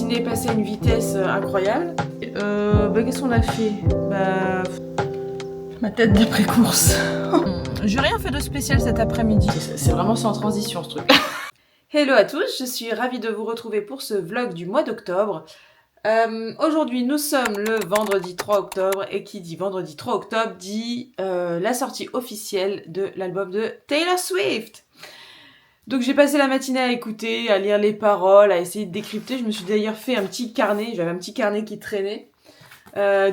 matinée est passée à une vitesse incroyable. Qu'est-ce qu'on a fait? Ma tête d'après-course. J'ai rien fait de spécial cet après-midi. C'est vraiment sans transition ce truc. Hello à tous, je suis ravie de vous retrouver pour ce vlog du mois d'octobre. Aujourd'hui nous sommes le vendredi 3 octobre et qui dit vendredi 3 octobre dit la sortie officielle de l'album de Taylor Swift. Donc j'ai passé la matinée à écouter, à lire les paroles, à essayer de décrypter. Je me suis d'ailleurs fait un petit carnet, j'avais un petit carnet qui traînait.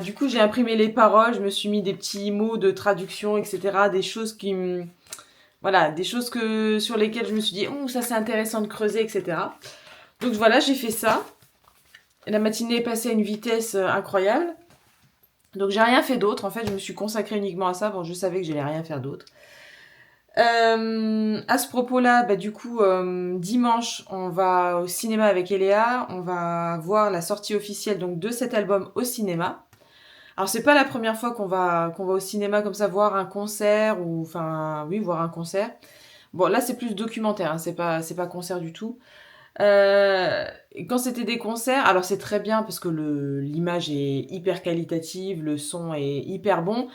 Du coup j'ai imprimé les paroles, je me suis mis des petits mots de traduction, etc. Des choses qui me... Voilà, des choses sur lesquelles je me suis dit « Oh, ça c'est intéressant de creuser, etc. » Donc voilà, j'ai fait ça. La matinée est passée à une vitesse incroyable. Donc j'ai rien fait d'autre, en fait je me suis consacrée uniquement à ça. Bon, je savais que j'allais rien faire d'autre. À ce propos-là, du coup, dimanche, on va au cinéma avec Eléa. On va voir la sortie officielle donc de cet album au cinéma. Alors c'est pas la première fois qu'on va au cinéma comme ça voir un concert ou voir un concert. Bon là c'est plus documentaire, hein, c'est pas concert du tout. Et quand c'était des concerts, alors c'est très bien parce que l'image est hyper qualitative, le son est hyper bon.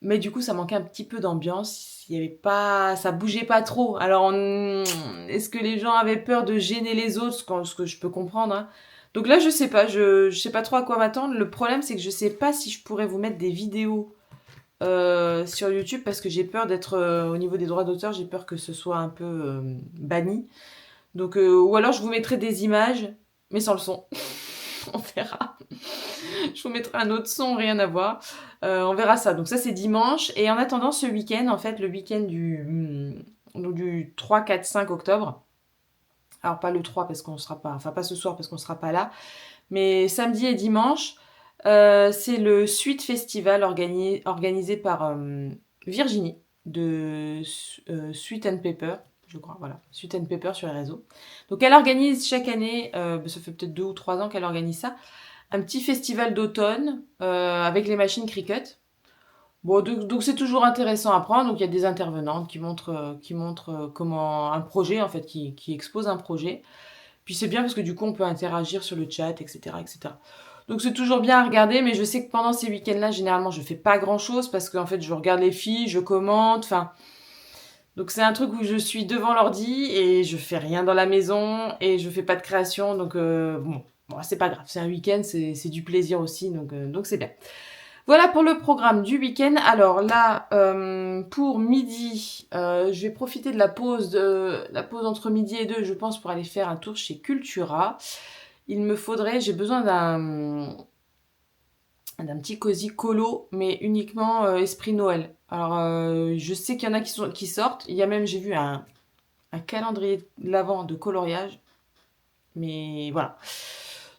Mais du coup, ça manquait un petit peu d'ambiance. Il y avait pas, ça bougeait pas trop. Alors, est-ce que les gens avaient peur de gêner les autres, ce que je peux comprendre, hein. Donc là, je sais pas. Je sais pas trop à quoi m'attendre. Le problème, c'est que je sais pas si je pourrais vous mettre des vidéos sur YouTube parce que j'ai peur d'être au niveau des droits d'auteur. J'ai peur que ce soit un peu banni. Donc, ou alors je vous mettrai des images, mais sans le son. On verra. Je vous mettrai un autre son, rien à voir. On verra ça. Donc ça, c'est dimanche. Et en attendant, ce week-end, en fait, le week-end du 3, 4, 5 octobre. Alors, pas le 3 parce qu'on sera pas... Enfin, pas ce soir parce qu'on sera pas là. Mais samedi et dimanche, c'est le Sweet Festival organisé par Virginie de Sweet and Pepper. Je crois, voilà. Sweet and Pepper sur les réseaux. Donc, elle organise chaque année, ça fait peut-être 2 ou 3 ans qu'elle organise ça, un petit festival d'automne avec les machines Cricut. Bon, donc c'est toujours intéressant à prendre. Donc il y a des intervenantes qui montrent comment un projet, en fait, qui exposent un projet. Puis c'est bien parce que du coup on peut interagir sur le chat, etc., etc. Donc c'est toujours bien à regarder, mais je sais que pendant ces week-ends-là, généralement, je fais pas grand-chose parce qu'en fait, je regarde les filles, je commente, enfin... Donc c'est un truc où je suis devant l'ordi et je fais rien dans la maison et je fais pas de création, donc bon, c'est pas grave, c'est un week-end, c'est du plaisir aussi, donc c'est bien. Voilà pour le programme du week-end. Alors là, pour midi, je vais profiter de la pause entre midi et 2, je pense, pour aller faire un tour chez Cultura. J'ai besoin d'un petit cosy colo, mais uniquement esprit Noël. Alors, je sais qu'il y en a qui sortent. Il y a même, j'ai vu un calendrier de l'Avent de coloriage. Mais voilà.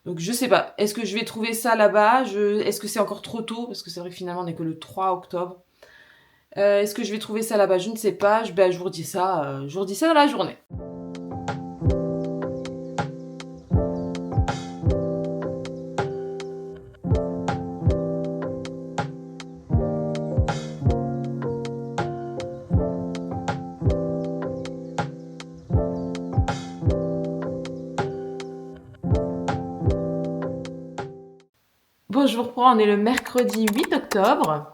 Donc, je sais pas. Est-ce que je vais trouver ça là-bas? Est-ce que c'est encore trop tôt? Parce que c'est vrai que finalement, on n'est que le 3 octobre. Est-ce que je vais trouver ça là-bas? Je ne sais pas. Je vous redis ça. Je vous redis ça dans la journée. Bon, je vous reprends, on est le mercredi 8 octobre.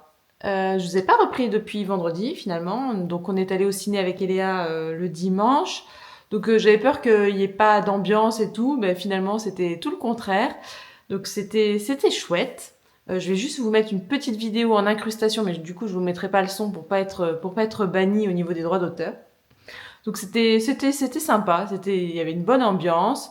Je vous ai pas repris depuis vendredi finalement. Donc on est allé au ciné avec Eléa le dimanche. Donc j'avais peur qu'il n'y ait pas d'ambiance et tout. Mais finalement c'était tout le contraire. Donc c'était chouette. Je vais juste vous mettre une petite vidéo en incrustation, mais du coup je vous mettrai pas le son pour pas être banni au niveau des droits d'auteur. Donc c'était sympa. Il y avait une bonne ambiance.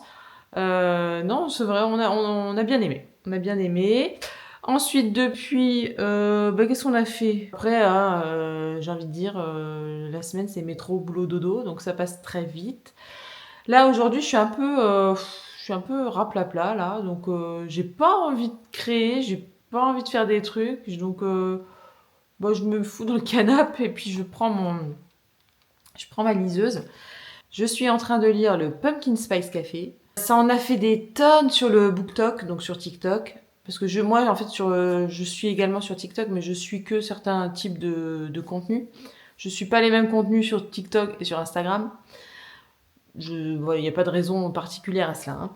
Non, c'est vrai, on a bien aimé. On a bien aimé. Ensuite, depuis, qu'est-ce qu'on a fait? Après, hein, j'ai envie de dire, la semaine, c'est métro, boulot, dodo, donc ça passe très vite. Là, aujourd'hui, je suis un peu raplapla, là, donc j'ai pas envie de créer, j'ai pas envie de faire des trucs, donc je me fous dans le canapé et puis je prends ma liseuse. Je suis en train de lire le Pumpkin Spice Café. Ça en a fait des tonnes sur le BookTok, donc sur TikTok. Parce que moi, en fait, je suis également sur TikTok, mais je suis que certains types de contenus. Je suis pas les mêmes contenus sur TikTok et sur Instagram. Il n'y a pas de raison particulière à cela, hein.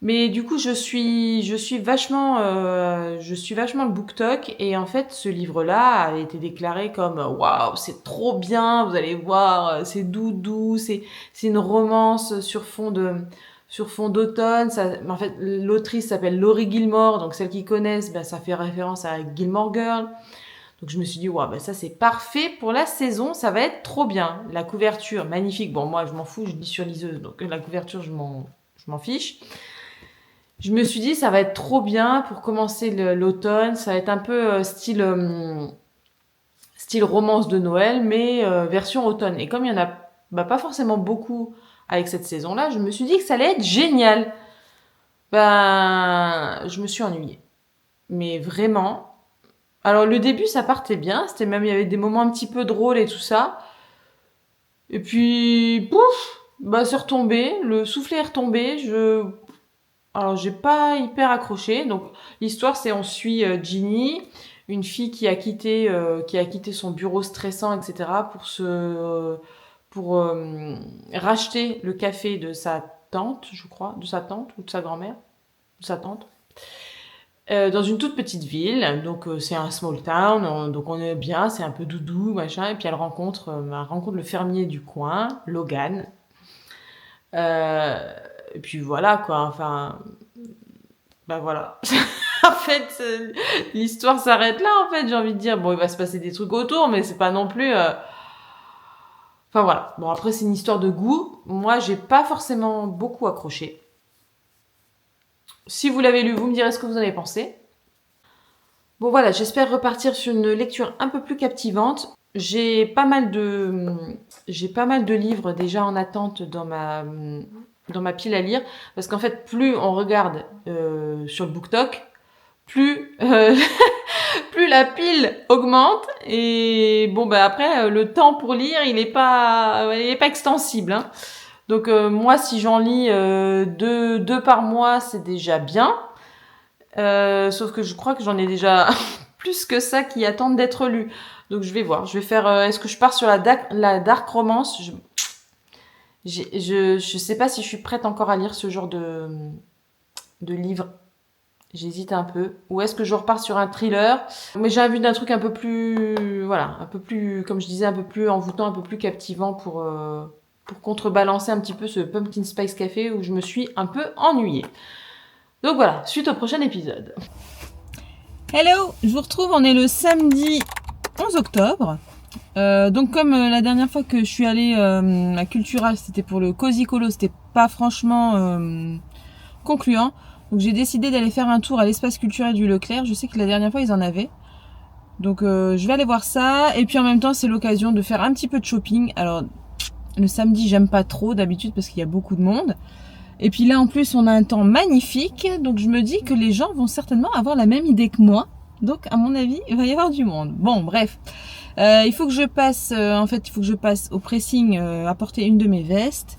Mais du coup, je suis vachement le BookTok et en fait, ce livre-là a été déclaré comme waouh, c'est trop bien, vous allez voir, c'est doudou, c'est une romance sur fond d'automne. En fait, l'autrice s'appelle Laurie Gilmore, donc celles qui connaissent, ben, ça fait référence à Gilmore Girl. Donc je me suis dit waouh, ben ça c'est parfait pour la saison, ça va être trop bien. La couverture magnifique. Bon, moi je m'en fous, je lis sur liseuse, donc la couverture je m'en fiche. Je me suis dit, ça va être trop bien pour commencer l'automne. Ça va être un peu style romance de Noël, mais version automne. Et comme il y en a bah, pas forcément beaucoup avec cette saison-là, je me suis dit que ça allait être génial. Ben, je me suis ennuyée. Mais vraiment. Alors le début, ça partait bien. C'était même, il y avait des moments un petit peu drôles et tout ça. Et puis, pouf, bah c'est retombé. Le soufflet est retombé. Alors, j'ai pas hyper accroché. Donc, l'histoire, c'est on suit Ginny, une fille qui a quitté son bureau stressant, etc., pour racheter le café de sa tante, je crois, de sa tante ou de sa grand-mère, de sa tante, dans une toute petite ville. Donc, c'est un small town, donc on est bien, c'est un peu doudou, machin. Et puis, elle rencontre le fermier du coin, Logan. Et puis voilà, quoi. Enfin, bah voilà. En fait, l'histoire s'arrête là, en fait, j'ai envie de dire. Bon, il va se passer des trucs autour, mais c'est pas non plus... Enfin voilà. Bon, après, c'est une histoire de goût. Moi, j'ai pas forcément beaucoup accroché. Si vous l'avez lu, vous me direz ce que vous en avez pensé. Bon voilà, j'espère repartir sur une lecture un peu plus captivante. J'ai pas mal de livres déjà en attente dans ma pile à lire. Parce qu'en fait, plus on regarde sur le BookTok, plus plus la pile augmente et bon bah après le temps pour lire il est pas extensible, hein. Donc moi si j'en lis deux par mois c'est déjà bien, sauf que je crois que j'en ai déjà plus que ça qui attendent d'être lus. Donc je vais voir, je vais faire est-ce que je pars sur la dark romance. Je sais pas si je suis prête encore à lire ce genre de livre. J'hésite un peu. Ou est-ce que je repars sur un thriller? Mais j'ai envie d'un truc un peu plus, voilà, un peu plus, comme je disais, un peu plus envoûtant, un peu plus captivant pour contrebalancer un petit peu ce Pumpkin Spice Café où je me suis un peu ennuyée. Donc voilà, suite au prochain épisode. Hello, je vous retrouve, on est le samedi 11 octobre. Donc comme la dernière fois que je suis allée à Cultura, c'était pour le Cozy Colo, c'était pas franchement concluant. Donc j'ai décidé d'aller faire un tour à l'espace culturel du Leclerc. Je sais que la dernière fois ils en avaient. Donc je vais aller voir ça. Et puis en même temps c'est l'occasion de faire un petit peu de shopping. Alors le samedi j'aime pas trop d'habitude parce qu'il y a beaucoup de monde. Et puis là en plus on a un temps magnifique. Donc je me dis que les gens vont certainement avoir la même idée que moi. Donc à mon avis il va y avoir du monde. Bon bref. Il faut que je passe au pressing apporter une de mes vestes.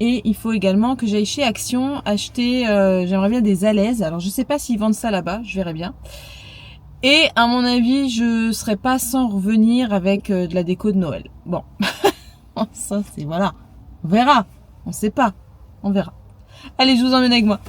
Et il faut également que j'aille chez Action acheter, j'aimerais bien des alaises. Alors je sais pas s'ils vendent ça là-bas, je verrai bien. Et à mon avis, je serai pas sans revenir avec de la déco de Noël. Bon, ça c'est voilà, on verra, on sait pas, on verra. Allez, je vous emmène avec moi.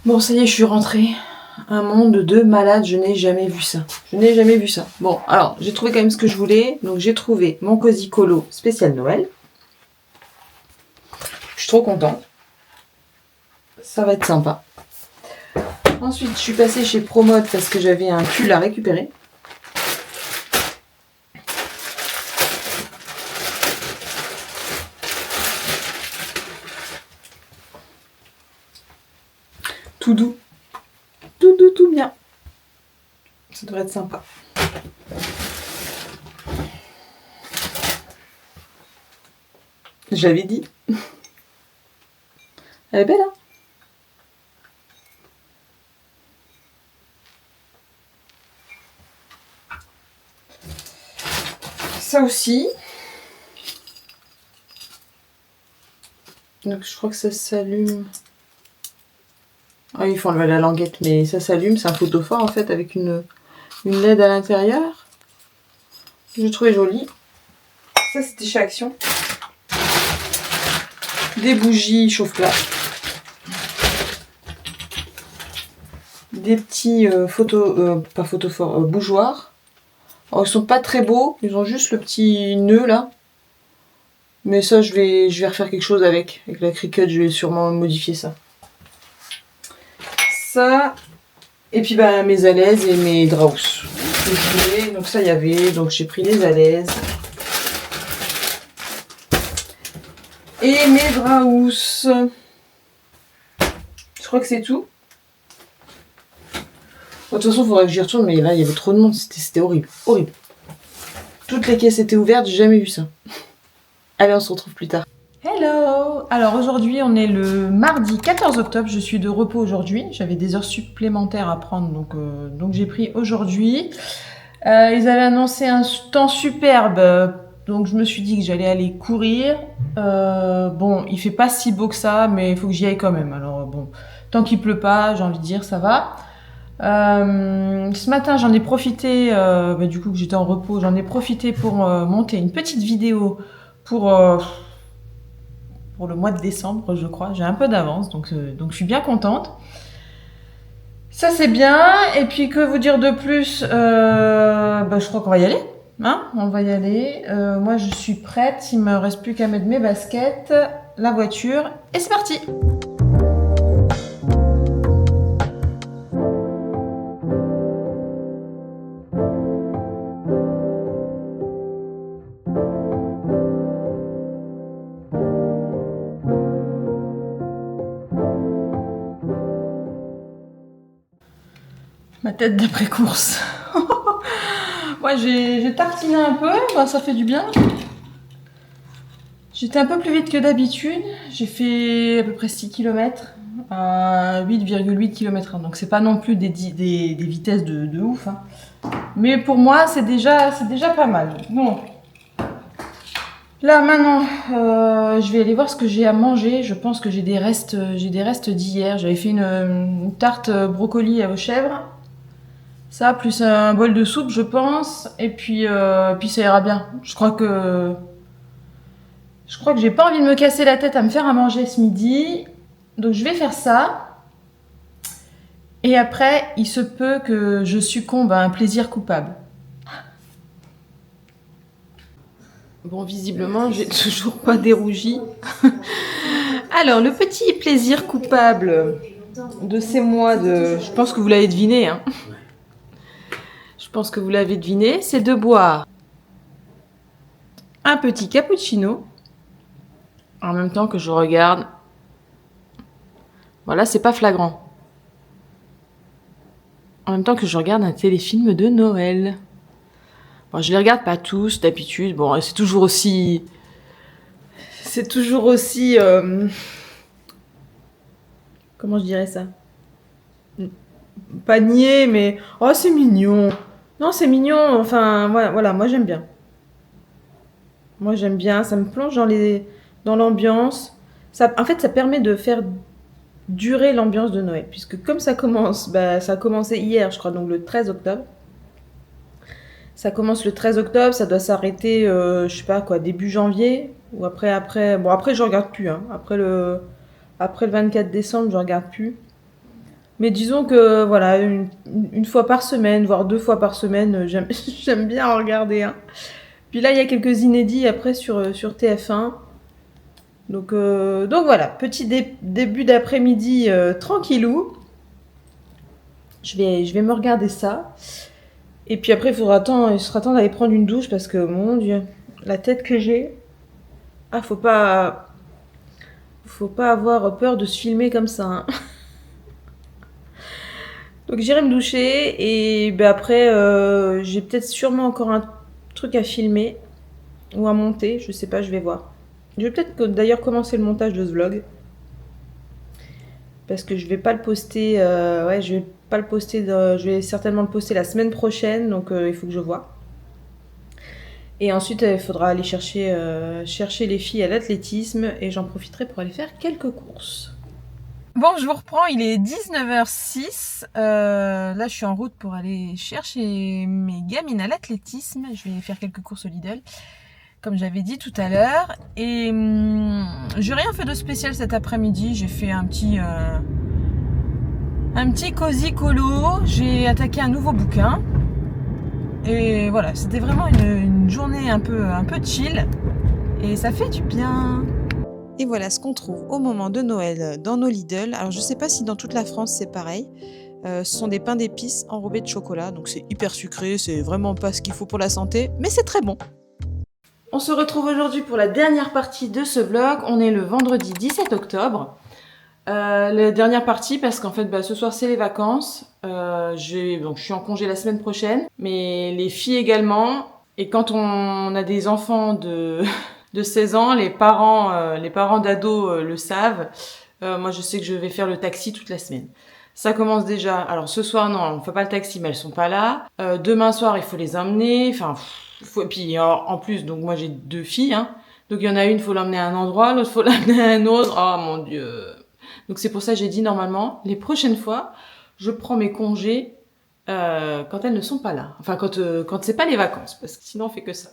Bon, ça y est, je suis rentrée. Un monde de malades, je n'ai jamais vu ça. Je n'ai jamais vu ça. Bon, alors, j'ai trouvé quand même ce que je voulais. Donc, j'ai trouvé mon Cozy Colo spécial Noël. Je suis trop contente. Ça va être sympa. Ensuite, je suis passée chez Promode parce que j'avais un pull à récupérer. tout doux. Tout doux, tout bien. Ça devrait être sympa. J'avais dit. Elle est belle, hein? Ça aussi. Donc je crois que ça s'allume. Ah, il faut enlever la languette, mais ça s'allume. C'est un photophore en fait avec une LED à l'intérieur. Je trouvais joli. Ça c'était chez Action. Des bougies chauffe-plat. Des petits pas photophores, bougeoirs. Alors, ils sont pas très beaux, ils ont juste le petit nœud là. Mais ça, je vais refaire quelque chose avec la Cricut, je vais sûrement modifier ça. Ça, et puis bah, mes alaises et mes draus. Donc ça, il y avait, donc j'ai pris les alaises. Et mes draus. Je crois que c'est tout. De toute façon, il faudrait que j'y retourne, mais là, il y avait trop de monde, c'était horrible, horrible. Toutes les caisses étaient ouvertes, j'ai jamais vu ça. Allez, on se retrouve plus tard. Hello! Alors aujourd'hui, on est le mardi 14 octobre, je suis de repos aujourd'hui. J'avais des heures supplémentaires à prendre, donc j'ai pris aujourd'hui. Ils avaient annoncé un temps superbe, donc je me suis dit que j'allais aller courir. Bon, il fait pas si beau que ça, mais il faut que j'y aille quand même. Alors bon, tant qu'il pleut pas, j'ai envie de dire, ça va. Ce matin, j'en ai profité, du coup que j'étais en repos, j'en ai profité pour monter une petite vidéo pour le mois de décembre, je crois. J'ai un peu d'avance, donc je suis bien contente. Ça, c'est bien. Et puis, que vous dire de plus? Je crois qu'on va y aller. Hein, on va y aller. Moi, je suis prête. Il me reste plus qu'à mettre mes baskets, la voiture, et c'est parti! Ma tête d'après-course. Moi, j'ai tartiné un peu, ça fait du bien. J'étais un peu plus vite que d'habitude. J'ai fait à peu près 6 km à 8,8 km/h. Donc, c'est pas non plus des vitesses de ouf. Hein. Mais pour moi, c'est déjà pas mal. Bon. Là, maintenant, je vais aller voir ce que j'ai à manger. Je pense que j'ai des restes d'hier. J'avais fait une tarte brocoli aux chèvres. Ça, plus un bol de soupe, je pense. Et puis ça ira bien. Je crois que j'ai pas envie de me casser la tête à me faire à manger ce midi. Donc je vais faire ça. Et après, il se peut que je succombe à un plaisir coupable. Bon, visiblement, j'ai toujours pas dérougi. Alors, le petit plaisir coupable de ces mois de... Je pense que vous l'avez deviné, hein. Je pense que vous l'avez deviné, c'est de boire un petit cappuccino en même temps que je regarde. Voilà, c'est pas flagrant. En même temps que je regarde un téléfilm de Noël. Bon, je les regarde pas tous d'habitude. Bon, c'est toujours aussi. Comment je dirais ça? Pas niais, mais oh, c'est mignon. Non, c'est mignon. Enfin, voilà, moi j'aime bien. Moi j'aime bien. Ça me plonge dans l'ambiance. En fait, ça permet de faire durer l'ambiance de Noël, puisque comme ça commence, ça a commencé hier, je crois, donc le 13 octobre. Ça commence le 13 octobre, ça doit s'arrêter, je sais pas quoi, début janvier, ou après. Bon, après, je regarde plus, hein. Après le 24 décembre, je regarde plus. Mais disons que, voilà, une fois par semaine, voire 2 fois par semaine, j'aime bien en regarder un. Puis là, il y a quelques inédits après sur TF1. Donc voilà, petit début d'après-midi tranquillou. Je vais me regarder ça. Et puis après, il sera temps d'aller prendre une douche parce que, mon Dieu, la tête que j'ai... Ah, faut pas avoir peur de se filmer comme ça. Hein. Donc j'irai me doucher et après j'ai peut-être sûrement encore un truc à filmer ou à monter, je sais pas, je vais voir. Je vais peut-être d'ailleurs commencer le montage de ce vlog parce que je vais pas le poster, je vais pas le poster, je vais certainement le poster la semaine prochaine, donc il faut que je vois. Et ensuite il faudra aller chercher les filles à l'athlétisme et j'en profiterai pour aller faire quelques courses. Bon, je vous reprends, il est 19h06. Là, je suis en route pour aller chercher mes gamines à l'athlétisme. Je vais faire quelques courses au Lidl, comme j'avais dit tout à l'heure. Et j'ai rien fait de spécial cet après-midi. J'ai fait un petit cosy colo. J'ai attaqué un nouveau bouquin. Et voilà, c'était vraiment une journée un peu chill. Et ça fait du bien. Et voilà ce qu'on trouve au moment de Noël dans nos Lidl. Alors je sais pas si dans toute la France c'est pareil. Ce sont des pains d'épices enrobés de chocolat. Donc c'est hyper sucré, c'est vraiment pas ce qu'il faut pour la santé. Mais c'est très bon. On se retrouve aujourd'hui pour la dernière partie de ce vlog. On est le vendredi 17 octobre. La dernière partie parce qu'en fait ce soir c'est les vacances. Je suis en congé la semaine prochaine. Mais les filles également. Et quand on a des enfants de 16 ans, les parents d'ados le savent. Moi, je sais que je vais faire le taxi toute la semaine. Ça commence déjà. Alors, ce soir, non, on fait pas le taxi, mais elles sont pas là. Demain soir, il faut les emmener. Enfin, et puis en plus, donc moi j'ai 2 filles. Hein. Donc il y en a une, faut l'emmener à un endroit, l'autre faut l'emmener à un autre. Oh mon Dieu. Donc c'est pour ça que j'ai dit normalement, les prochaines fois, je prends mes congés quand elles ne sont pas là. Enfin, quand c'est pas les vacances, parce que sinon on fait que ça.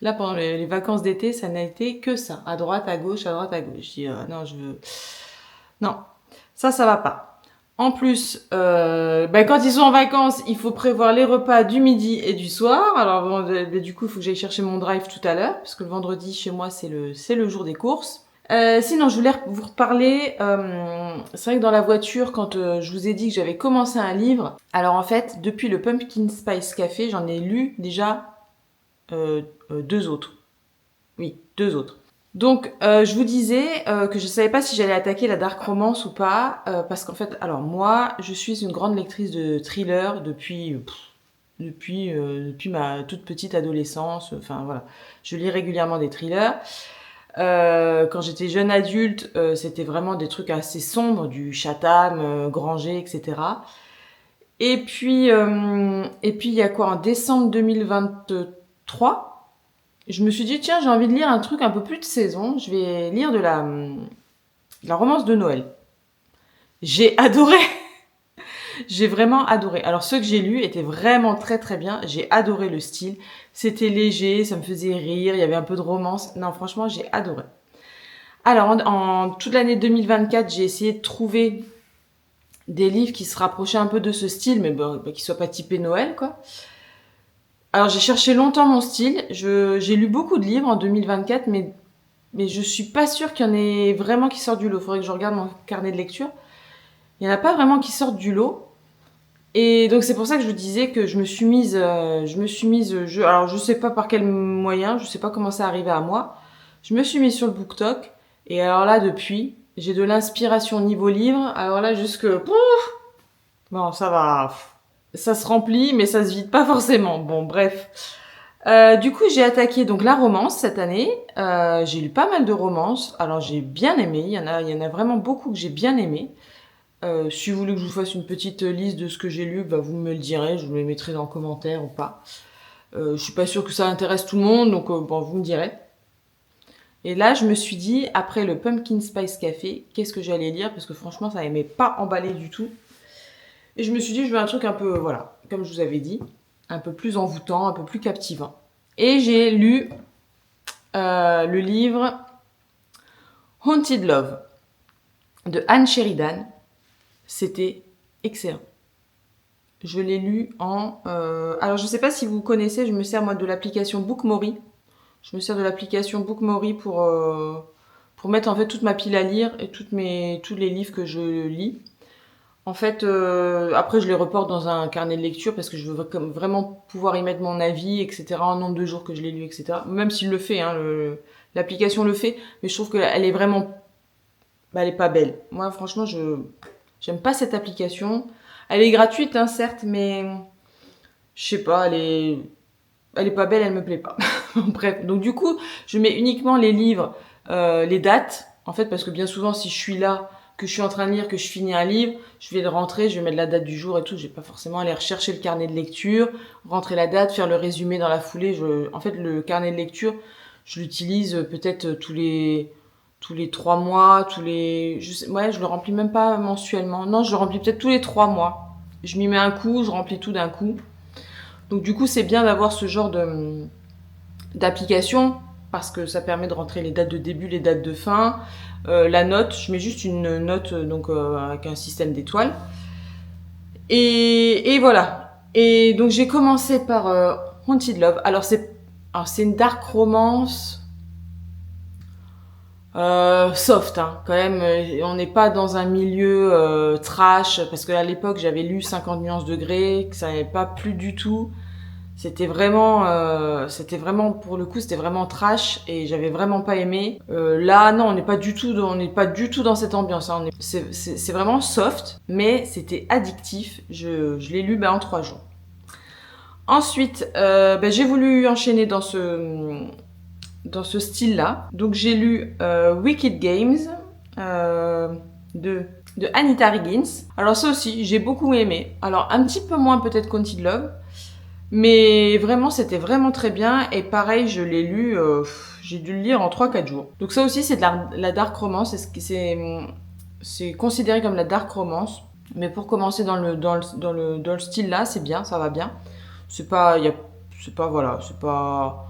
Là, pendant les vacances d'été, ça n'a été que ça. À droite, à gauche, à droite, à gauche. Je dis, non, je veux... Non, ça va pas. En plus, quand ils sont en vacances, il faut prévoir les repas du midi et du soir. Alors, du coup, il faut que j'aille chercher mon drive tout à l'heure, parce que le vendredi, chez moi, c'est le jour des courses. Sinon, je voulais vous reparler. C'est vrai que dans la voiture, quand je vous ai dit que j'avais commencé un livre, alors en fait, depuis le Pumpkin Spice Café, j'en ai lu déjà 2 autres. Oui, 2 autres. Donc, je vous disais que je savais pas si j'allais attaquer la dark romance ou pas, parce qu'en fait, alors moi, je suis une grande lectrice de thriller depuis ma toute petite adolescence. Enfin voilà, je lis régulièrement des thrillers. Quand j'étais jeune adulte, c'était vraiment des trucs assez sombres, du Chatham, Granger, etc. Et puis il y a quoi, en décembre 2023, je me suis dit, tiens, j'ai envie de lire un truc un peu plus de saison. Je vais lire de la romance de Noël. J'ai adoré. J'ai vraiment adoré. Alors, ceux que j'ai lus étaient vraiment très très bien. J'ai adoré le style. C'était léger, ça me faisait rire, il y avait un peu de romance. Non, franchement, j'ai adoré. Alors, en toute l'année 2024, j'ai essayé de trouver des livres qui se rapprochaient un peu de ce style, mais qui soient pas typés Noël, quoi. Alors j'ai cherché longtemps mon style, j'ai lu beaucoup de livres en 2024, mais je suis pas sûre qu'il y en ait vraiment qui sortent du lot. Faudrait que je regarde mon carnet de lecture. Il y en a pas vraiment qui sortent du lot. Et donc c'est pour ça que je vous disais que je me suis mise, alors je sais pas par quel moyen, je sais pas comment ça arrivé à moi. Je me suis mise sur le BookTok, et alors là depuis, j'ai de l'inspiration niveau livre. Alors là bon ça va. Ça se remplit, mais ça se vide pas forcément. Bon, bref. Du coup, j'ai attaqué donc la romance cette année. J'ai lu pas mal de romances. Alors, j'ai bien aimé. Il y en a vraiment beaucoup que j'ai bien aimé. Si vous voulez que je vous fasse une petite liste de ce que j'ai lu, vous me le direz. Je vous les mettrai dans le commentaire ou pas. Je suis pas sûre que ça intéresse tout le monde, donc vous me direz. Et là, je me suis dit, après le Pumpkin Spice Café, qu'est-ce que j'allais lire? Parce que franchement, ça m'avait pas emballé du tout. Et je me suis dit, je veux un truc un peu, voilà, comme je vous avais dit, un peu plus envoûtant, un peu plus captivant. Et j'ai lu le livre Haunted Love de Anne Sheridan. C'était excellent. Je l'ai lu en... alors, je ne sais pas si vous connaissez, je me sers moi de l'application Bookmori. Je me sers de l'application Bookmori pour mettre en fait toute ma pile à lire et tous les livres que je lis. En fait, après je les reporte dans un carnet de lecture parce que je veux vraiment pouvoir y mettre mon avis, etc. En nombre de jours que je l'ai lu, etc. Même s'il le fait, hein, l'application le fait, mais je trouve qu'elle est vraiment... elle est pas belle. Moi, franchement, j'aime pas cette application. Elle est gratuite, hein, certes, mais je sais pas, elle est pas belle, elle me plaît pas. Bref, donc du coup, je mets uniquement les livres, les dates, en fait, parce que bien souvent, si je suis là, que je suis en train de lire, que je finis un livre, je vais le rentrer, je vais mettre la date du jour et tout, je vais pas forcément aller rechercher le carnet de lecture, rentrer la date, faire le résumé dans la foulée. En fait, le carnet de lecture, je l'utilise peut-être tous les 3 mois, ouais, je le remplis même pas mensuellement. Non, je le remplis peut-être tous les 3 mois. Je m'y mets un coup, je remplis tout d'un coup. Donc du coup, c'est bien d'avoir ce genre d'application parce que ça permet de rentrer les dates de début, les dates de fin. La note, je mets juste une note donc avec un système d'étoiles. Et voilà. Et donc j'ai commencé par Haunted Love. Alors c'est une dark romance soft, hein, quand même. On n'est pas dans un milieu trash parce qu'à l'époque j'avais lu 50 nuances de Grey, que ça n'avait pas plu du tout. C'était vraiment pour le coup, c'était vraiment trash et j'avais vraiment pas aimé. Là, non, on n'est pas du tout dans cette ambiance. Hein. C'est vraiment soft, mais c'était addictif. Je l'ai lu en 3 jours. Ensuite, j'ai voulu enchaîner dans ce style-là. Donc j'ai lu Wicked Games de Anita Higgins. Alors ça aussi, j'ai beaucoup aimé. Alors un petit peu moins peut-être qu'Haunted Love. Mais vraiment, c'était vraiment très bien. Et pareil, je l'ai lu, j'ai dû le lire en 3-4 jours. Donc ça aussi, c'est de la dark romance. C'est considéré comme la dark romance. Mais pour commencer dans le style là, c'est bien, ça va bien. Voilà, c'est pas...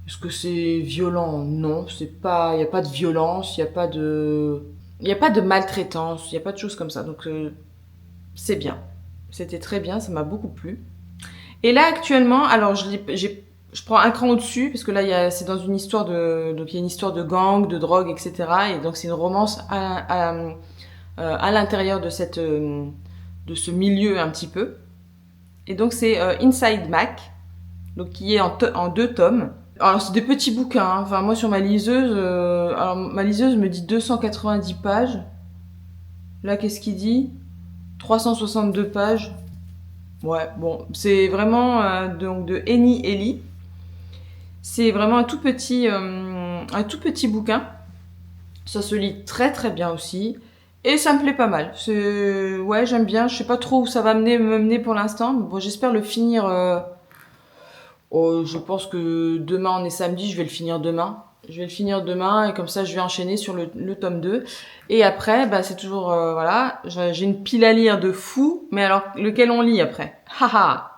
Est-ce que c'est violent? Non, il n'y a pas de violence, il n'y a pas de maltraitance, il n'y a pas de choses comme ça. Donc c'est bien. C'était très bien, ça m'a beaucoup plu. Et là, actuellement, alors je prends un cran au-dessus, parce que là, c'est dans une histoire donc il y a une histoire de gang, de drogue, etc. Et donc c'est une romance à l'intérieur de ce milieu un petit peu. Et donc c'est Inside Mac, donc qui est en 2 tomes. Alors c'est des petits bouquins, hein. Enfin moi sur ma liseuse, ma liseuse me dit 290 pages. Là, qu'est-ce qu'il dit? 362 pages. Ouais, bon, c'est vraiment donc de Eni Eli. C'est vraiment un tout petit bouquin. Ça se lit très très bien aussi. Et ça me plaît pas mal. Ouais, j'aime bien. Je sais pas trop où ça va me mener pour l'instant. Mais bon, j'espère le finir. Je pense que demain, on est samedi, je vais le finir demain. Je vais le finir demain et comme ça, je vais enchaîner sur le tome 2. Et après, c'est toujours... voilà, j'ai une pile à lire de fou. Mais alors, lequel on lit après? Haha.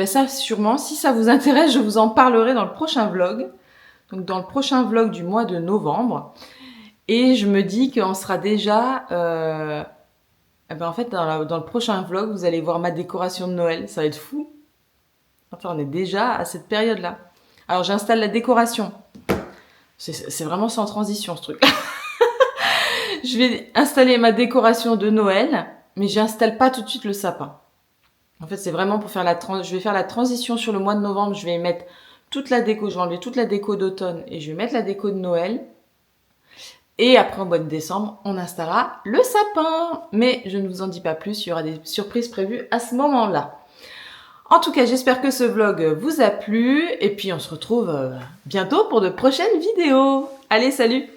Ça, sûrement, si ça vous intéresse, je vous en parlerai dans le prochain vlog. Donc, dans le prochain vlog du mois de novembre. Et je me dis qu'on sera déjà... en fait, dans le prochain vlog, vous allez voir ma décoration de Noël. Ça va être fou. Enfin, on est déjà à cette période-là. Alors, j'installe la décoration. C'est vraiment sans transition, ce truc. Je vais installer ma décoration de Noël, mais j'installe pas tout de suite le sapin. En fait, c'est vraiment pour faire je vais faire la transition sur le mois de novembre. Je vais mettre toute la déco, je vais enlever toute la déco d'automne et je vais mettre la déco de Noël. Et après, au mois de décembre, on installera le sapin. Mais je ne vous en dis pas plus, il y aura des surprises prévues à ce moment-là. En tout cas, j'espère que ce vlog vous a plu. Et puis, on se retrouve bientôt pour de prochaines vidéos. Allez, salut!